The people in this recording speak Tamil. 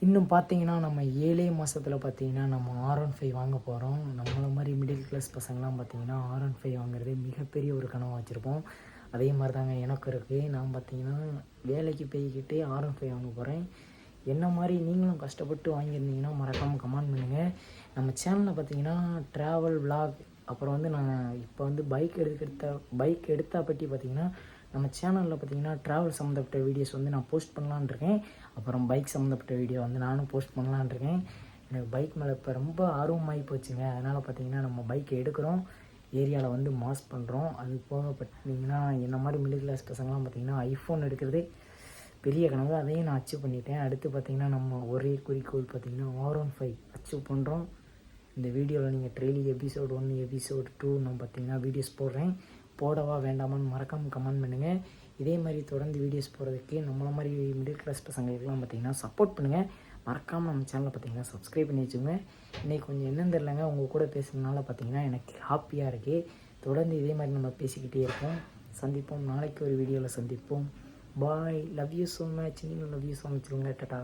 இன்னும் பார்த்தீங்கன்னா, நம்ம 7 மாசத்துல பார்த்தீங்கன்னா, நம்ம R15 வாங்க போகிறோம். நம்மள மாரி மிடில் கிளாஸ் பசங்கலாம் பார்த்தீங்கன்னா, R15 வாங்குறதே மிகப்பெரிய ஒரு கனவா வச்சுருப்போம். அதே மாரி தாங்க எனக்கும் இருக்குது. நான் பார்த்தீங்கன்னா, வேலைக்கு போய்க்கிட்டே R15 வாங்க போகிறேன். என்ன மாரி நீங்களும் கஷ்டப்பட்டு வாங்கியிருந்தீங்கன்னா, மறக்காம கமெண்ட் பண்ணுங்க. நம்ம சேனல்ல பார்த்தீங்கன்னா, ட்ராவல், விளாக் அப்புறம் வந்து நான் இப்போ வந்து பைக் எடுத்தா பற்றி பார்த்தீங்கன்னா, நம்ம சேனலில் பார்த்தீங்கன்னா, ட்ராவல் சம்மந்தப்பட்ட வீடியோஸ் வந்து நான் போஸ்ட் பண்ணலான்னு இருக்கேன். அப்புறம் பைக் சம்மந்தப்பட்ட வீடியோ வந்து நானும் போஸ்ட் பண்ணலான்னு இருக்கேன். எனக்கு பைக் மேலே இப்போ ரொம்ப ஆர்வமாகி போச்சுங்க. அதனால் பார்த்தீங்கன்னா, நம்ம பைக்கை எடுக்கிறோம். ஏரியாவில் வந்து மாஸ் பண்ணுறோம். அது போக பார்த்தீங்கன்னா, என்ன மாதிரி மிடில் கிளாஸ் பசங்களாம் பார்த்தீங்கன்னா, ஐஃபோன் எடுக்கிறதே பெரிய கனவு. அதையும் நான் அச்சீவ் பண்ணிட்டேன். அடுத்து பார்த்தீங்கன்னா, நம்ம ஒரே குறிக்கோள் பார்த்தீங்கன்னா, R15 அச்சீவ் பண்ணுறோம். இந்த வீடியோவில் நீங்கள் ட்ரெய்லி எபிசோட் 1 எபிசோட் 2 நான் பார்த்தீங்கன்னா வீடியோஸ் போடுறேன். போடவா வேண்டாமான்னு மறக்காமல் கமெண்ட் பண்ணுங்கள். இதே மாதிரி தொடர்ந்து வீடியோஸ் போடுறதுக்கு நம்மள மாதிரி மிடில் கிளாஸ் பசங்களுக்கெல்லாம் பார்த்தீங்கன்னா சப்போர்ட் பண்ணுங்கள். மறக்காமல் நம்ம சேனலை பார்த்தீங்கன்னா சப்ஸ்கிரைப் பண்ணி வச்சுக்கோங்க. இன்றைக்கி கொஞ்சம் என்னன்னு தெரிலங்க, உங்கள் கூட பேசுகிறதுனால பார்த்தீங்கன்னா எனக்கு ஹாப்பியாக இருக்குது. தொடர்ந்து இதே மாதிரி நம்ம பேசிக்கிட்டே இருப்போம். சந்திப்போம். நாளைக்கு ஒரு வீடியோவில் சந்திப்போம். Bye. Love you so much. நீங்களும் love you so much. Tata.